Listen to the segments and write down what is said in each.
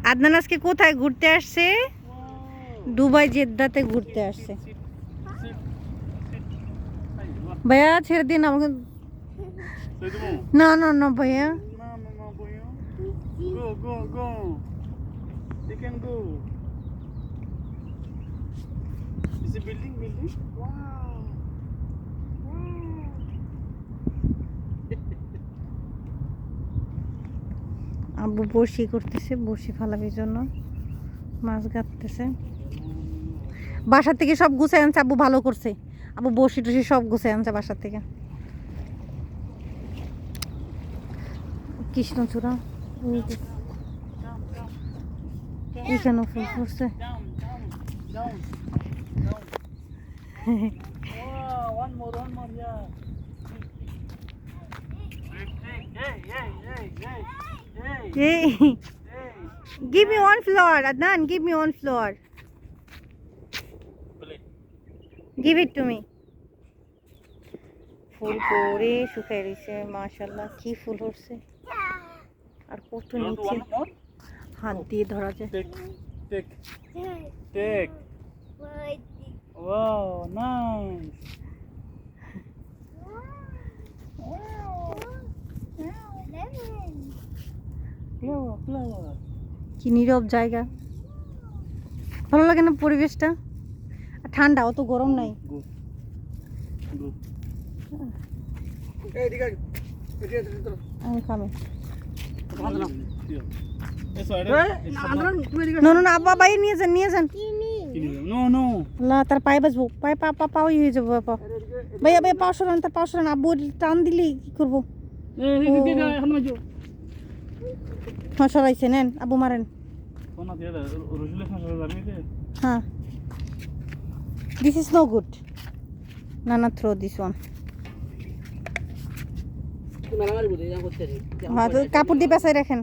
আদনান আজকে কোথায় ঘুরতে আসছে? দুবাই জেদ্দাতে ঘুরতে আসছে। ভাইয়া ছেড়ে দিন আমাকে। না না না ভাইয়া, আব্বু বড়শি করতেছে, বড়শি ফালাবির জন্য মাছ গাঁথতেছে। বাসা থেকে সব গুছাই আনছে আব্বু, ভালো করছে আব্বু, বড়শি টসি সব গুছাই আনছে বাসা থেকে। কৃষ্ণচূড়া এখানে ফুল ফুটছে। Hey, give me one flower, Adnan. Give me one flower. Give it to me. ফুল পরে শুকাই রয়েছে, মাশাআল্লাহ কি ফুল হচ্ছে, আর কত নিচে হাত দিয়ে ধরা যায়। Wow, nice. Flower. কি নীরব জায়গা, ভালো লাগে না পরিবেশটা? ঠান্ডা, অত গরম নাই। আমি খাবো না, আব্বা বাইরে নিয়ে যান, নিয়ে যান। না তার পায়ে বাজবো, পায়ে পা পা পাওয়াই হয়ে যাবো। পা ভাইয়া ভাইয়া পাও সরান, তার পাও সরান। আব্বু টান দিলে কি করবো? হ্যাঁ সরাইছে, নেন আব্বু মারেন। হ্যাঁ, দিস ইজ নো গুড। নানা থ্রো দিস ওয়ান। হ্যাঁ তো কাপড় দিয়ে পেঁচাই রাখেন,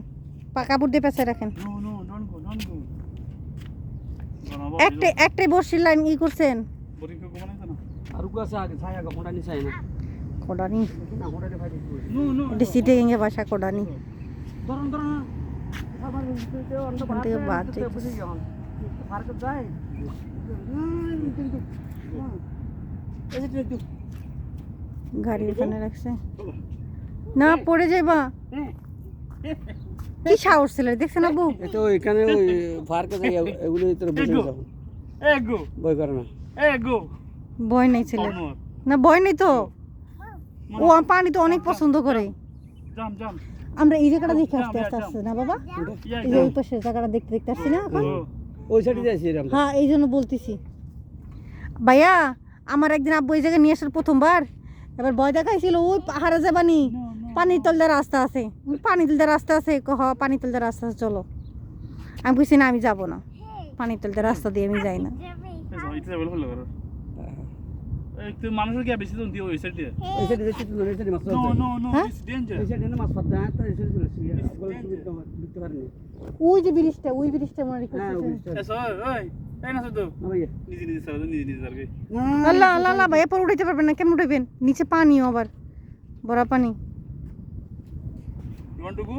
কাপড় দিয়ে পেঁচাই রাখেন। একটাই বর্ষির লাইন ই করছেন। কোডানি এটা সিটে গেঙ্গে বাসা কোডানি থেকে বাদ গাড়ি ওখানে রাখছে না, পড়ে যাইবা। কি সাহস ছিল দেখছেন আব্বু? এটা ওইখানে ওই পার্কে যাই এগুলো ভিতরে বসে যাও। এগো ভয় করে না। এগো ভয় নেই ছেলে, না ভয় নেই তো। ও পানি তো অনেক পছন্দ করে। জাম জাম। আমরা এই জায়গাটা দেখে আসতে আসতে না বাবা, এই যে ওই পাশের জায়গাটা দেখতে দেখতে আসছি না এখন। ওই সাইডে যাইছি আমরা। হ্যাঁ এই জন্য বলতেছি ভাইয়া, আমার একদিন আব্বু এই জায়গায় নিয়ে আসার প্রথমবার, এবার ভয় দেখাইছিল ওই পাহাড়ে যাবানি, পানির তলদে রাস্তা আছে, পানির তলদে রাস্তা আছে, পানির তলদে রাস্তা আছে চলো। আমি বুঝছি না, আমি যাবো না, পানির তলদে রাস্তা দিয়ে আমি যাই না। মানুষের কি বেশি দিয়ে ওই সাইড দিয়ে ওই সাইডে যাইছি তো ওই সাইডে মাছ ধরতে। No no no it's danger. ওই সাইডে না মাছ ধরতে হয় তো এই সাইডে চলে আসি। বলে বুঝতে পারিনি। ওই যে ব্রিজটা, ওই ব্রিজটা মনে হ্যাঁ ওই রেখেছে। সাইডে। ওই এই না তো না ভাইয়া। নিজে নিজে সারা নিজে সারবে। আল্লাহ আল্লাহ আল্লাহ, ভাইয়া পরে উঠাইতে পারবেন না, কেমন উঠাইবেন? নিচে পানিও আবার ভরা পানি। You want to go?